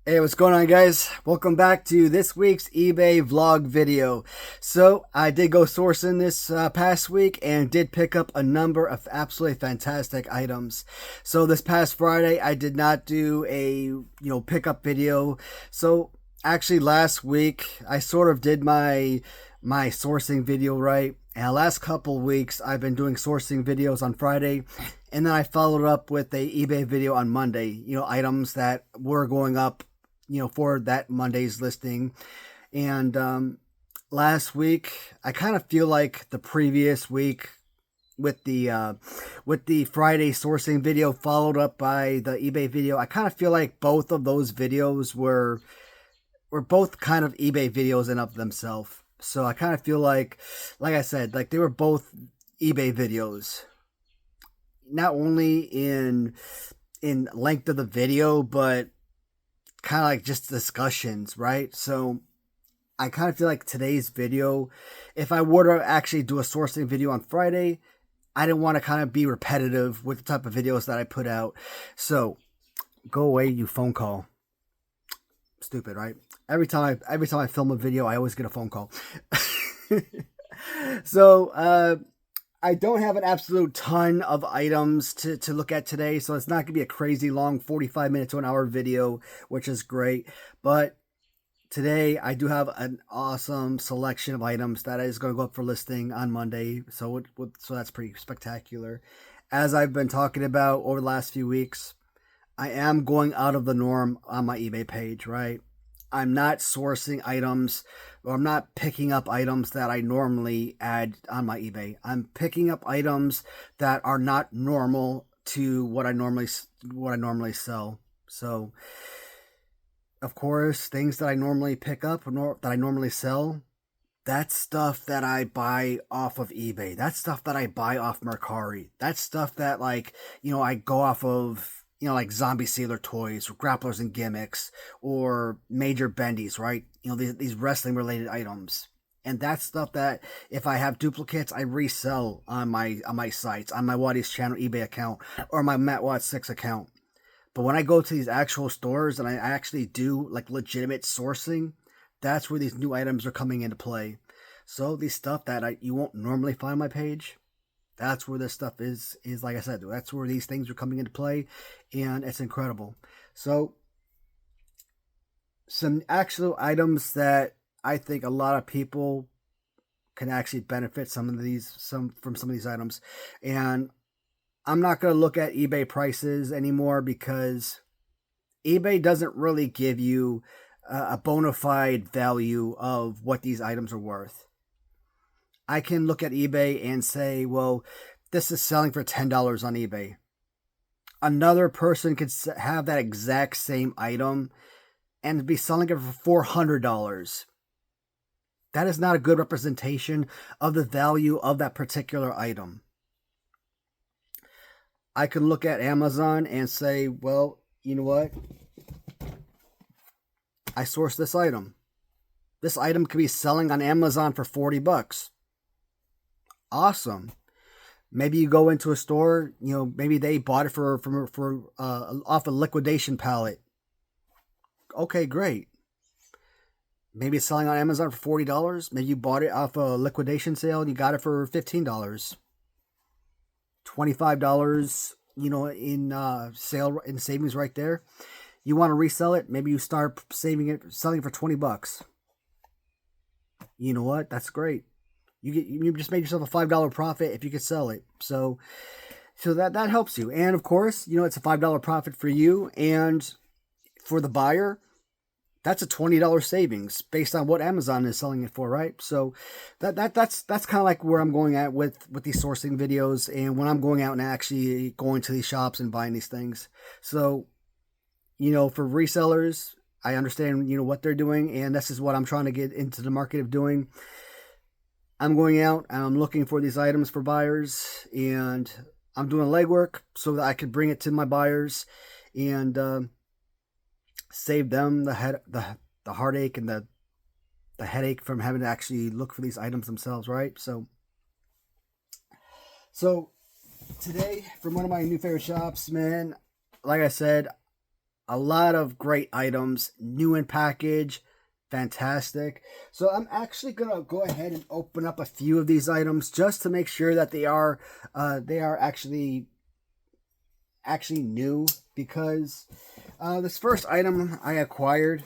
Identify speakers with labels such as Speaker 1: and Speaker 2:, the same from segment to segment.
Speaker 1: Hey, what's going on, guys? Welcome back to this week's eBay vlog video. So I did go sourcing this past week and did pick up a number of absolutely fantastic items. So this past Friday I did not do a pickup video. So actually last week I sort of did my sourcing video, right? And the last couple weeks I've been doing sourcing videos on Friday, and then I followed up with a eBay video on Monday. Items that were going up for that Monday's listing. And last week, I kind of feel like the previous week with the Friday sourcing video followed up by the eBay video, I kind of feel like both of those videos were both kind of eBay videos in of themselves. So I kind of feel like I said, like they were both eBay videos, not only in length of the video, but kind of like just discussions, right? So I kind of feel like today's video, if I were to actually do a sourcing video on Friday, I didn't want to kind of be repetitive with the type of videos that I put out. So go away, you phone call. Stupid, right? Every time I film a video, I always get a phone call. So I don't have an absolute ton of items to look at today, so it's not going to be a crazy long 45-minute to an hour video, which is great. But today I do have an awesome selection of items that is going to go up for listing on Monday, so that's pretty spectacular. As I've been talking about over the last few weeks, I am going out of the norm on my eBay page, right? I'm not sourcing items, or I'm not picking up items that I normally add on my eBay. I'm picking up items that are not normal to what I normally sell. So, of course, things that I normally pick up or that I normally sell, that's stuff that I buy off of eBay. That's stuff that I buy off Mercari. That's stuff that I go off of like zombie sailor toys or grapplers and gimmicks or major bendies, right? These wrestling related items. And that's stuff that if I have duplicates, I resell on my sites, on my Watty's channel eBay account or my Matt Watts 6 account. But when I go to these actual stores and I actually do like legitimate sourcing, that's where these new items are coming into play. So these stuff that you won't normally find on my page, that's where this stuff is like I said, that's where these things are coming into play, and it's incredible. So some actual items that I think a lot of people can actually benefit from some of these items. And I'm not going to look at eBay prices anymore because eBay doesn't really give you a bona fide value of what these items are worth. I can look at eBay and say, well, this is selling for $10 on eBay. Another person could have that exact same item and be selling it for $400. That is not a good representation of the value of that particular item. I can look at Amazon and say, well, you know what? I sourced this item. This item could be selling on Amazon for $40. Awesome. Maybe you go into a store, maybe they bought it for off a liquidation pallet. Okay, great. Maybe it's selling on Amazon for $40. Maybe you bought it off a liquidation sale and you got it for $15. $25, in sale, in savings right there. You want to resell it, maybe you start selling it for $20. You know what? That's great. You just made yourself a $5 profit if you could sell it. So that helps you. And of course, it's a $5 profit for you, and for the buyer, that's a $20 savings based on what Amazon is selling it for, right? So that's kind of like where I'm going at with these sourcing videos, and when I'm going out and actually going to these shops and buying these things. So, for resellers, I understand, what they're doing, and this is what I'm trying to get into the market of doing. I'm going out and I'm looking for these items for buyers, and I'm doing legwork so that I could bring it to my buyers and save them the heartache and the headache from having to actually look for these items themselves, right? So today, from one of my new favorite shops, man, like I said, a lot of great items, new in package, fantastic. So I'm actually gonna go ahead and open up a few of these items just to make sure that they are actually new, because this first item I acquired,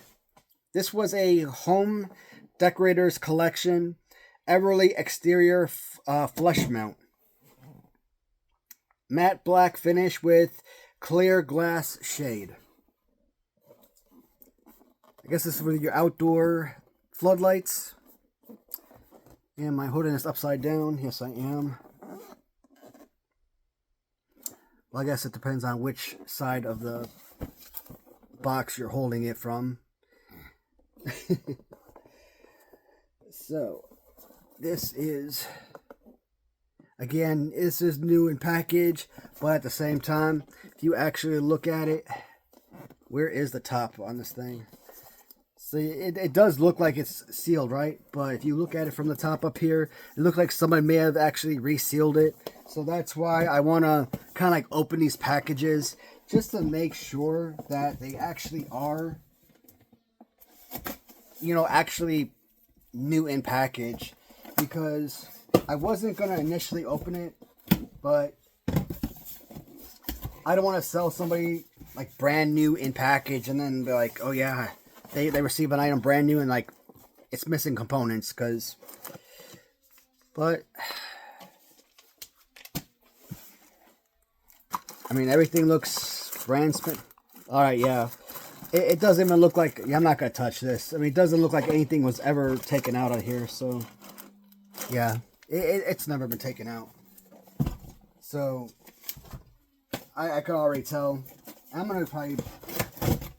Speaker 1: this was a home decorators collection Everly exterior flush mount, matte black finish with clear glass shade. I guess this is for your outdoor floodlights. Am I holding this upside down? Yes, I am. Well, I guess it depends on which side of the box you're holding it from. So, this is, again, this is new in package, but at the same time, if you actually look at it, where is the top on this thing? See, it does look like it's sealed, right? But if you look at it from the top up here, it looks like somebody may have actually resealed it. So that's why I want to kind of like open these packages just to make sure that they actually are, you know, actually new in package. Because I wasn't going to initially open it, but I don't want to sell somebody like brand new in package and then be like, oh yeah, they receive an item brand new and like it's missing components. But I mean, everything looks brand spanking. All right, yeah. It doesn't even look like, yeah, I'm not going to touch this. I mean, it doesn't look like anything was ever taken out of here, so yeah, it's never been taken out. So I can already tell. I'm going to probably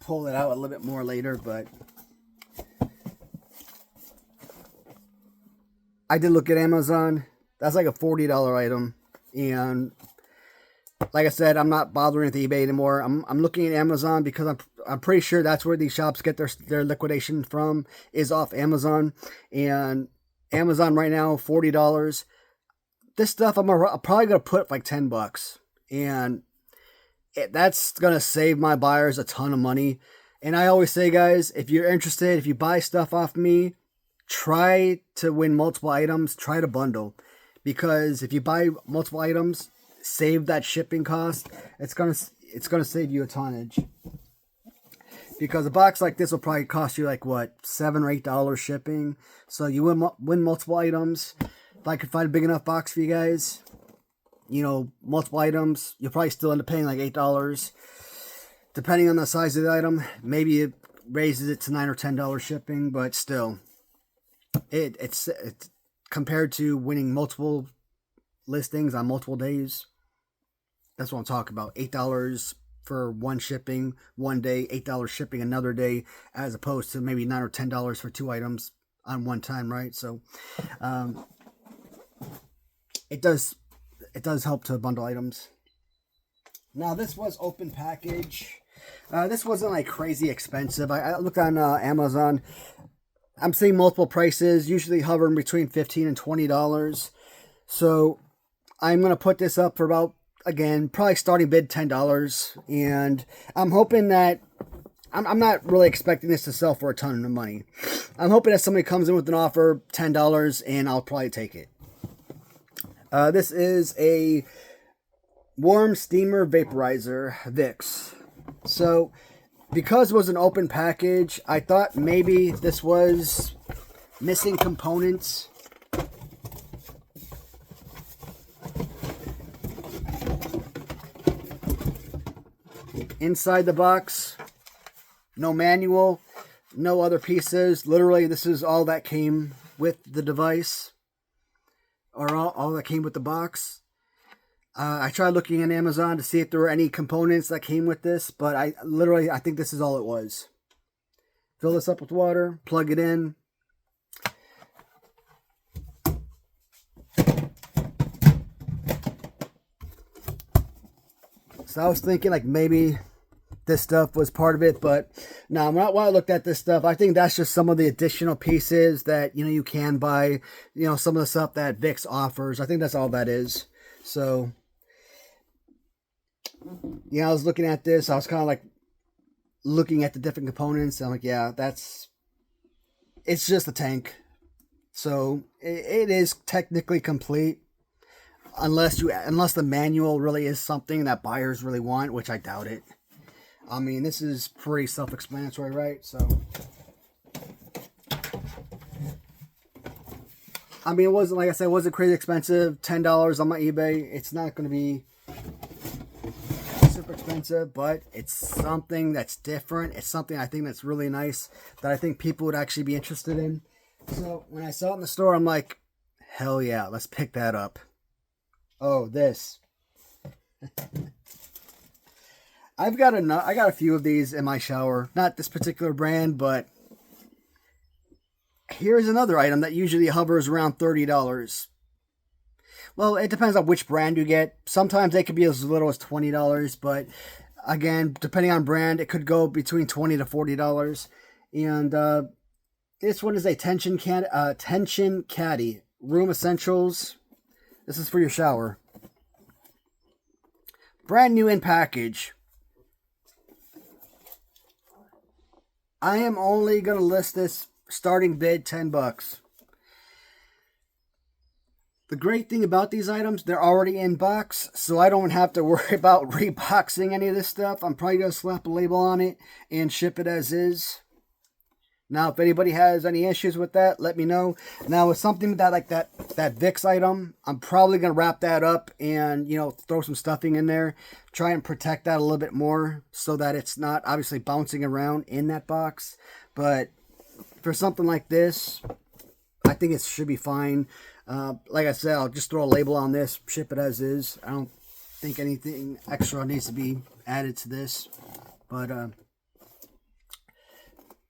Speaker 1: pull it out a little bit more later, but I did look at Amazon. That's like a $40 item. And like I said, I'm not bothering with eBay anymore. I'm looking at Amazon because I'm pretty sure that's where these shops get their liquidation from, is off Amazon. And Amazon right now, $40. This stuff I'm probably gonna put like $10, and that's gonna save my buyers a ton of money. And I always say, guys, if you're interested, if you buy stuff off me, try to win multiple items. Try to bundle, because if you buy multiple items, save that shipping cost. It's gonna save you a tonnage. Because a box like this will probably cost you like what, $7 or $8 shipping. So you win multiple items. If I could find a big enough box for you guys, you know, multiple items, you'll probably still end up paying like $8, depending on the size of the item. Maybe it raises it to $9 or $10 shipping, but still, it's compared to winning multiple listings on multiple days. That's what I'm talking about. $8 for one shipping one day, $8 shipping another day, as opposed to maybe $9 or $10 for two items on one time, right? So it does help to bundle items. Now, this was open package. This wasn't like crazy expensive. I looked on Amazon. I'm seeing multiple prices, usually hovering between $15 and $20. So I'm going to put this up for about, again, probably starting bid $10. And I'm hoping that, I'm not really expecting this to sell for a ton of money. I'm hoping that somebody comes in with an offer, $10, and I'll probably take it. This is a warm steamer vaporizer, Vicks. So, because it was an open package, I thought maybe this was missing components. Inside the box, no manual, no other pieces. Literally, this is all that came with the device, or all that came with the box. I tried looking on Amazon to see if there were any components that came with this, but I think this is all it was. Fill this up with water, plug it in. So I was thinking like maybe this stuff was part of it, but no, when I looked at this stuff, I think that's just some of the additional pieces that, you know, you can buy, you know, some of the stuff that Vicks offers. I think that's all that is. So, yeah, I was looking at this. I was kind of like, looking at the different components. I'm like, yeah, it's just a tank. So it is technically complete, unless the manual really is something that buyers really want, which I doubt it. I mean, this is pretty self-explanatory, right? So, I mean, it wasn't, like I said, it wasn't crazy expensive. $10 on my eBay. It's not going to be super expensive, but it's something that's different. It's something I think that's really nice that I think people would actually be interested in. So when I saw it in the store, I'm like, hell yeah, let's pick that up. Oh, this. I got a few of these in my shower. Not this particular brand, but here's another item that usually hovers around $30. Well, it depends on which brand you get. Sometimes they could be as little as $20, but again, depending on brand, it could go between $20 to $40. And this one is a tension caddy, room essentials. This is for your shower. Brand new in package. I am only going to list this starting bid $10. The great thing about these items, they're already in box, so I don't have to worry about reboxing any of this stuff. I'm probably going to slap a label on it and ship it as is. Now, if anybody has any issues with that, let me know. Now, with something like that Vicks item, I'm probably going to wrap that up and, throw some stuffing in there. Try and protect that a little bit more so that it's not obviously bouncing around in that box. But for something like this, I think it should be fine. Like I said, I'll just throw a label on this, ship it as is. I don't think anything extra needs to be added to this. But,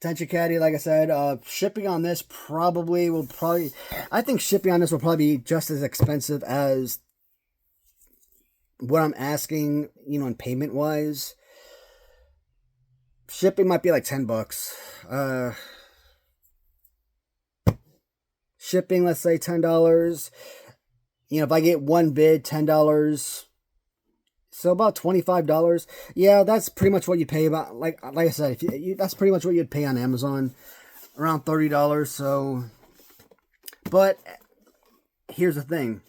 Speaker 1: Tension Caddy, like I said, shipping on this I think shipping on this will probably be just as expensive as what I'm asking, in payment wise. Shipping might be like $10. Shipping, let's say $10. If I get one bid, $10. So about $25. Yeah, that's pretty much what you pay about. Like I said, that's pretty much what you'd pay on Amazon, around $30. So, but here's the thing: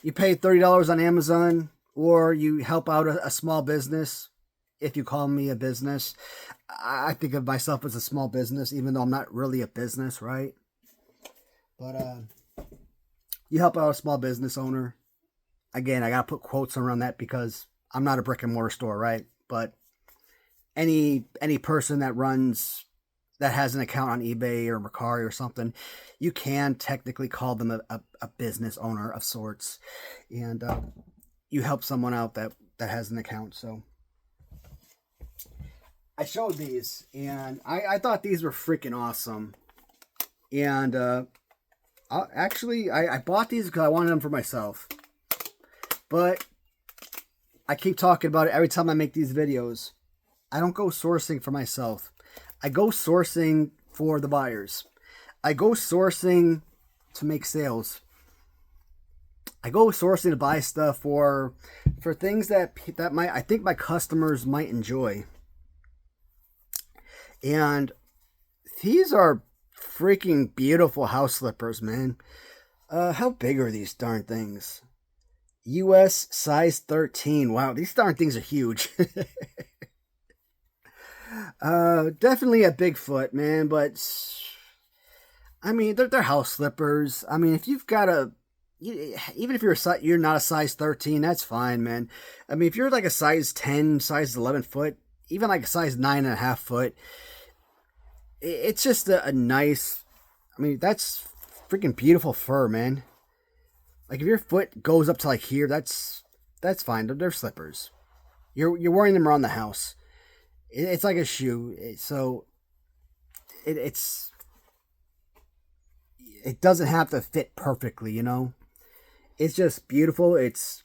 Speaker 1: you pay $30 on Amazon, or you help out a small business. If you call me a business, I think of myself as a small business, even though I'm not really a business, right? But you help out a small business owner. Again, I gotta put quotes around that because I'm not a brick and mortar store, right? But any person that has an account on eBay or Mercari or something, you can technically call them a business owner of sorts, and you help someone out that has an account. So I showed these, and I thought these were freaking awesome, and I bought these because I wanted them for myself. But I keep talking about it every time I make these videos. I don't go sourcing for myself. I go sourcing for the buyers. I go sourcing to make sales. I go sourcing to buy stuff for things that I think my customers might enjoy. And these are freaking beautiful house slippers, man. How big are these darn things? US size 13. Wow, these darn things are huge. Definitely a big foot, man, but I mean, they're house slippers. I mean, if you've got even if you're not a size 13, that's fine, man. I mean, if you're like a size 10, size 11 foot, even like a size 9.5 foot, it's just a nice, I mean, that's freaking beautiful fur, man. Like if your foot goes up to like here, that's fine. They're slippers. You're wearing them around the house. It's like a shoe. So it doesn't have to fit perfectly, It's just beautiful. It's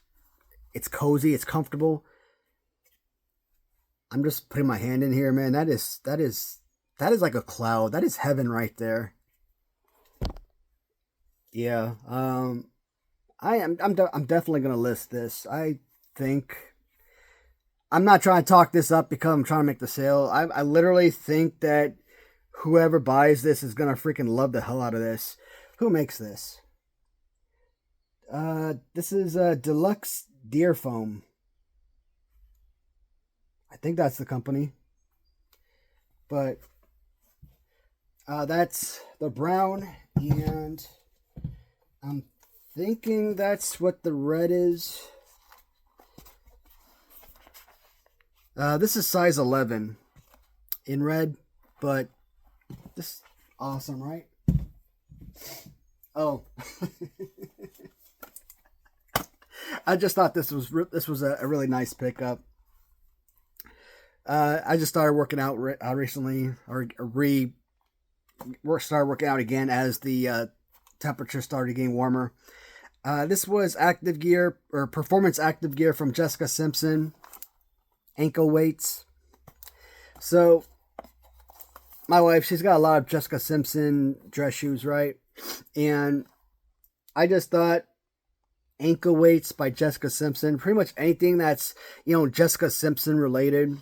Speaker 1: cozy. It's comfortable. I'm just putting my hand in here, man. That is like a cloud. That is heaven right there. Yeah. I'm definitely gonna list this. I think I'm not trying to talk this up because I'm trying to make the sale. I literally think that whoever buys this is going to freaking love the hell out of this. Who makes this? This is Deluxe Deer Foam. I think that's the company. But that's the brown, and I'm thinking that's what the red is. This is size 11 in red, but this is awesome, right? Oh. I just thought this was a really nice pickup. I just started working out recently, or started working out again as the temperature started getting warmer. This was active gear, or performance active gear from Jessica Simpson. Ankle weights. So my wife, she's got a lot of Jessica Simpson dress shoes, right? And I just thought ankle weights by Jessica Simpson, pretty much anything that's, Jessica Simpson related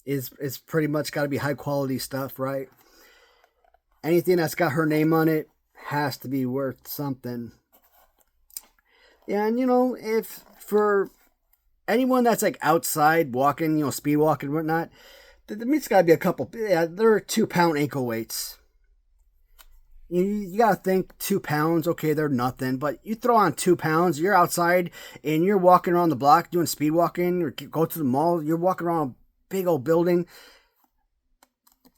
Speaker 1: is pretty much got to be high quality stuff, right? Anything that's got her name on it has to be worth something. And if for anyone that's like outside walking, speed walking and whatnot, that means it's got to be a couple. Yeah, they're 2-pound ankle weights. You got to think 2 pounds, okay, they're nothing. But you throw on 2 pounds, you're outside and you're walking around the block doing speed walking, or go to the mall, you're walking around a big old building.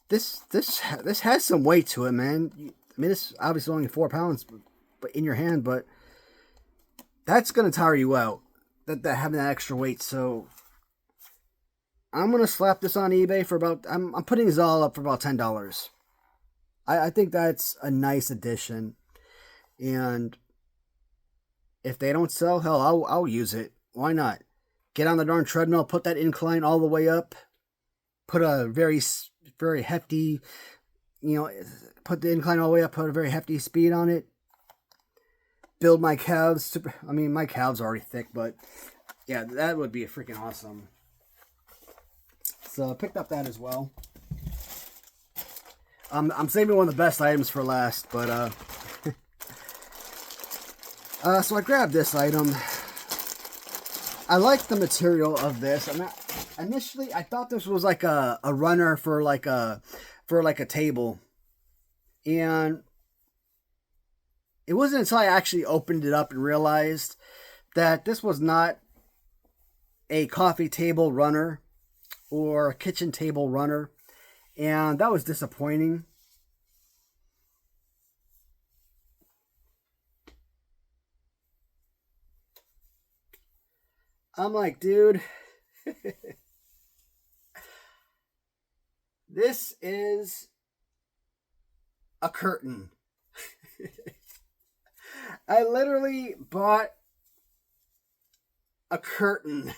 Speaker 1: This has some weight to it, man. I mean, this is obviously only 4 pounds but in your hand, but that's going to tire you out, that having that extra weight. So I'm going to slap this on eBay for about, I'm putting this all up for about $10. I think that's a nice addition. And if they don't sell, hell, I'll use it. Why not? Get on the darn treadmill, put that incline all the way up, put a very, very hefty, put the incline all the way up, put a very hefty speed on it. Build my calves. I mean, my calves are already thick, but yeah, that would be freaking awesome. So I picked up that as well. I'm saving one of the best items for last, but so I grabbed this item. I like the material of this. Initially, I thought this was like a runner for like a table, and it wasn't until I actually opened it up and realized that this was not a coffee table runner or a kitchen table runner. And that was disappointing. I'm like, dude, this is a curtain. I literally bought a curtain.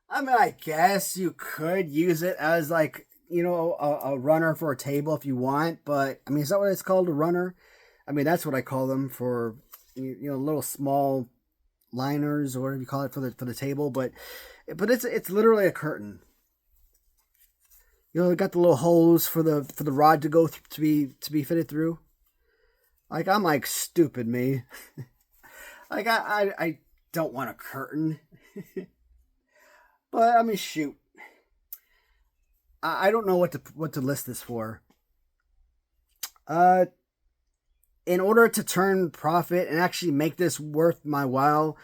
Speaker 1: I mean, I guess you could use it as like, a runner for a table if you want, but I mean, is that what it's called, a runner? I mean, that's what I call them for, little small liners or whatever you call it for the table, but it's literally a curtain. It got the little holes for the rod to go to be fitted through. Like, I'm like, stupid me. Like, I don't want a curtain. But I mean, shoot, I don't know what to list this for. In order to turn profit and actually make this worth my while,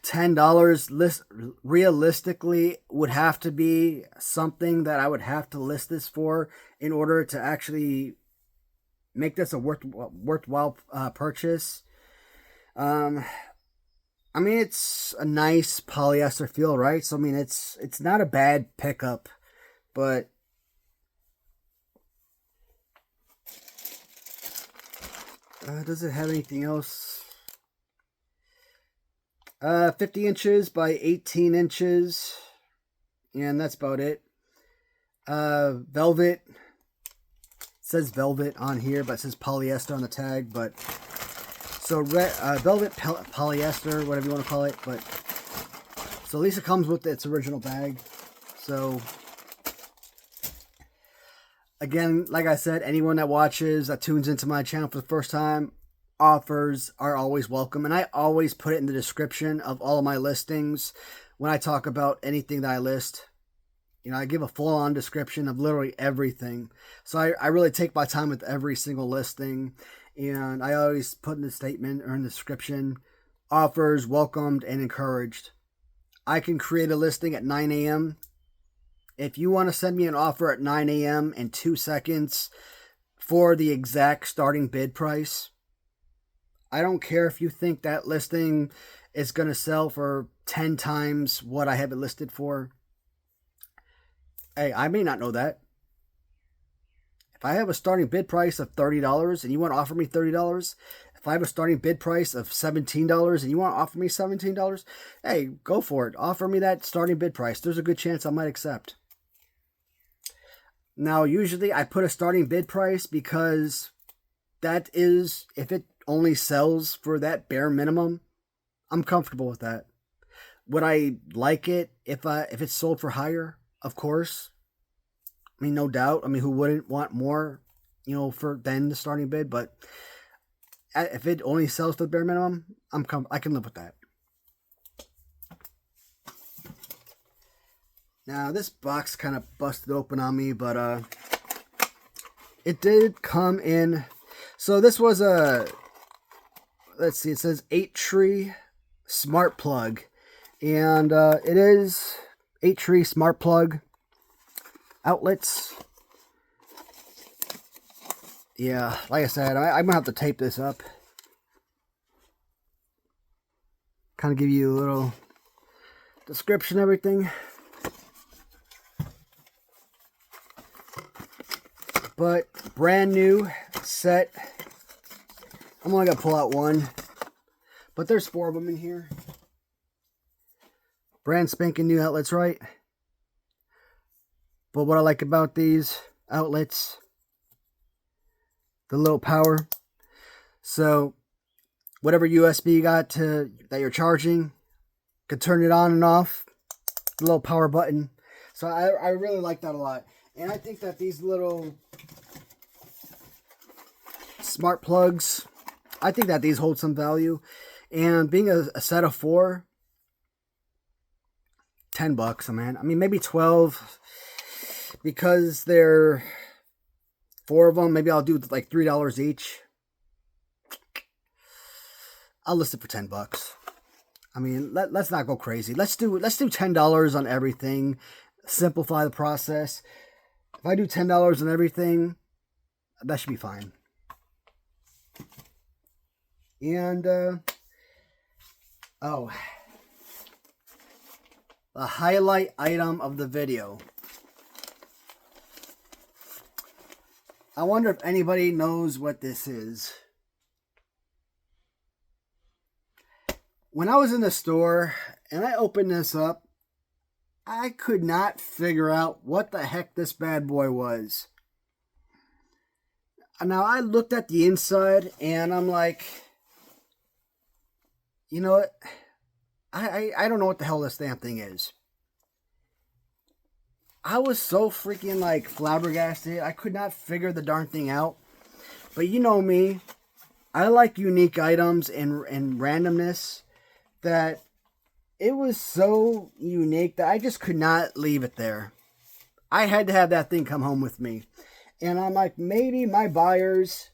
Speaker 1: $10 realistically would have to be something that I would have to list this for in order to actually make this a worthwhile purchase. I mean, it's a nice polyester feel, right? So, I mean, it's not a bad pickup, but does it have anything else? 50 inches by 18 inches, and that's about it. Velvet. It says velvet on here, but it says polyester on the tag, but So velvet polyester, whatever you want to call it, but so at least it comes with its original bag. So again, like I said, anyone that watches, that tunes into my channel for the first time, offers are always welcome. And I always put it in the description of all of my listings when I talk about anything that I list. You know, I give a full-on description of literally everything. So I really take my time with every single listing. And I always put in the statement or in the description, offers welcomed and encouraged. I can create a listing at 9 a.m. If you want to send me an offer at 9 a.m. in 2 seconds for the exact starting bid price, I don't care if you think that listing is going to sell for 10 times what I have it listed for. Hey, I may not know that. If I have a starting bid price of $30 and you want to offer me $30, if I have a starting bid price of $17 and you want to offer me $17, hey, go for it. Offer me that starting bid price. There's a good chance I might accept. Now, usually I put a starting bid price because that is, if it only sells for that bare minimum, I'm comfortable with that. Would I like it if it's sold for higher? Of course. I mean, no doubt. I mean, who wouldn't want more, you know, than the starting bid? But if it only sells for the bare minimum, I can live with that. Now, this box kind of busted open on me, but it did come in. So this was let's see, it says 8-tree smart plug. And it is 8-tree smart plug outlets. Yeah, like I said, I'm going to have to tape this up. Kind of give you a little description, everything. But brand new set. I'm only going to pull out one. But there's 4 of them in here. Brand spanking new outlets, right? But what I like about these outlets, the low power. So whatever USB you got that you're charging, can turn it on and off. The little power button. So I really like that a lot. And I think that these little smart plugs, I think that these hold some value. And being a set of 4, $10, man. I mean, maybe 12, because they're 4 of them. Maybe I'll do like $3 each. I'll list it for $10. I mean, let's not go crazy. Let's do $10 on everything. Simplify the process. If I do $10 on everything, that should be fine. And oh, the highlight item of the video. I wonder if anybody knows what this is. When I was in the store and I opened this up, I could not figure out what the heck this bad boy was. Now, I looked at the inside and I'm like, you know what? I don't know what the hell this damn thing is. I was so freaking like flabbergasted. I could not figure the darn thing out. But you know me. I like unique items and randomness, that it was so unique that I just could not leave it there. I had to have that thing come home with me. And I'm like, maybe my buyers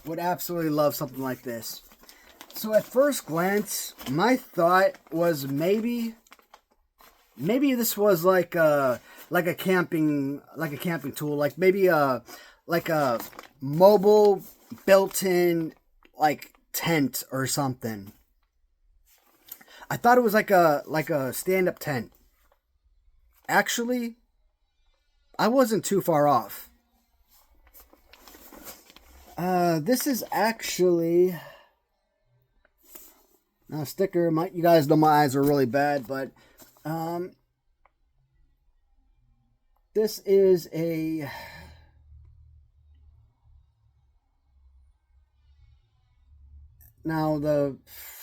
Speaker 1: would absolutely love something like this. So at first glance, my thought was maybe this was like a camping tool, like maybe a mobile built-in like tent or something. I thought it was like a stand-up tent. Actually, I wasn't too far off. This is actually a sticker. You guys know my eyes are really bad, but this is a Now the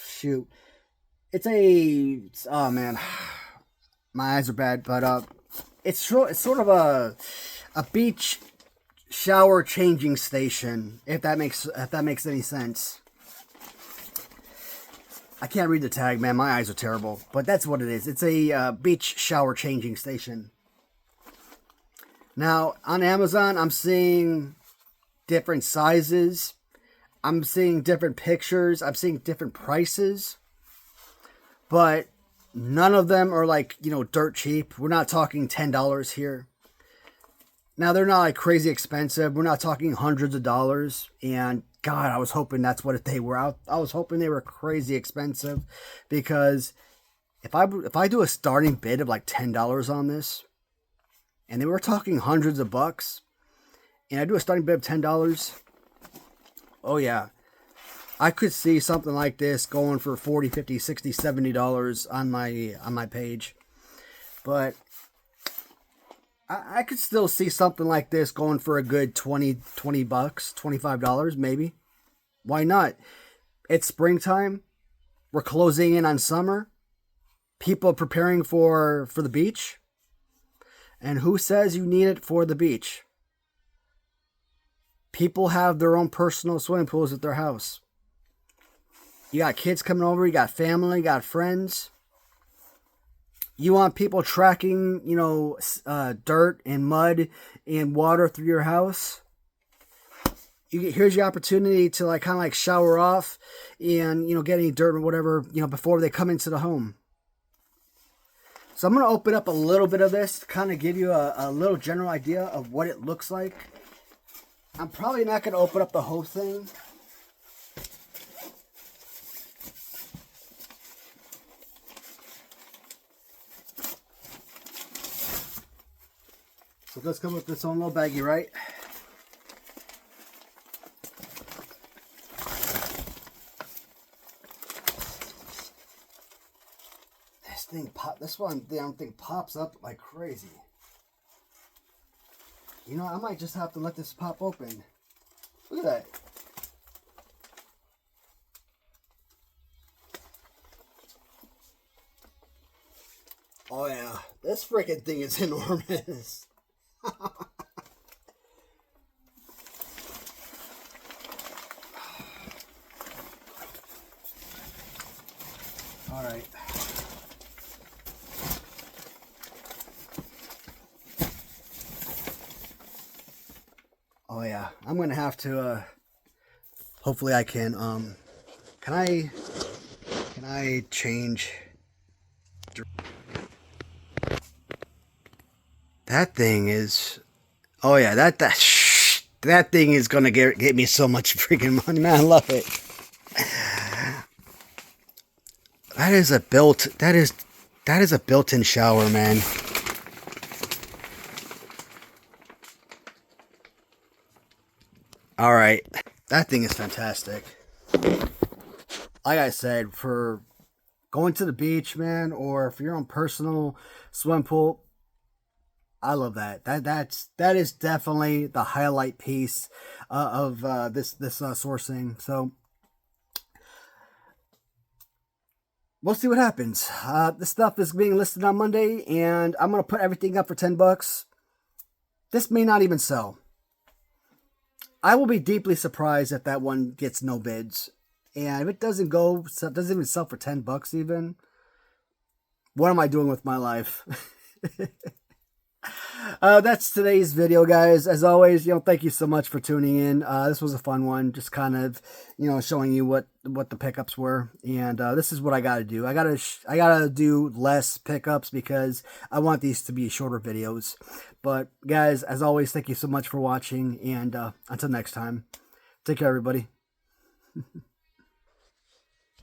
Speaker 1: shoot, oh man, my eyes are bad, but it's sort of a beach shower changing station, if that makes any sense. I can't read the tag, man. My eyes are terrible, but that's what it is. It's a beach shower changing station. Now on Amazon, I'm seeing different sizes. I'm seeing different pictures. I'm seeing different prices, but none of them are like, dirt cheap. We're not talking $10 here. Now, they're not like crazy expensive. We're not talking hundreds of dollars. And God, I was hoping that's what they were. I was hoping they were crazy expensive, because if I do a starting bid of like $10 on this, and they were talking hundreds of bucks, and I do a starting bid of $10, oh yeah, I could see something like this going for $40, $50, $60, $70 on my page. But I could still see something like this going for a good $20 bucks, $25 maybe. Why not? It's springtime. We're closing in on summer. People preparing for the beach. And who says you need it for the beach? People have their own personal swimming pools at their house. You got kids coming over, you got family, you got friends. You want people tracking, dirt and mud and water through your house. Here's your opportunity to kind of shower off and, get any dirt or whatever, before they come into the home. So I'm going to open up a little bit of this to kind of give you a little general idea of what it looks like. I'm probably not going to open up the whole thing. So let's come with its own little baggie, right? This one damn thing pops up like crazy. I might just have to let this pop open. Look at that. Oh yeah, this freaking thing is enormous. All right. Oh yeah, I'm gonna have to. Hopefully, I can. Can I change? That thing is. Oh yeah, that thing is gonna get me so much freaking money, man. I love it. That is a built-in shower, man. All right, that thing is fantastic. Like I said, for going to the beach, man, or for your own personal swim pool, I love that. That is definitely the highlight piece of this sourcing. So we'll see what happens. This stuff is being listed on Monday, and I'm gonna put everything up for $10. This may not even sell. I will be deeply surprised if that one gets no bids. And if it doesn't even sell for $10 even, what am I doing with my life? That's today's video, guys. As always, thank you so much for tuning in. This was a fun one, just kind of, showing you what the pickups were. And this is what I gotta do. I gotta do less pickups because I want these to be shorter videos. But guys, as always, thank you so much for watching. And until next time, take care, everybody.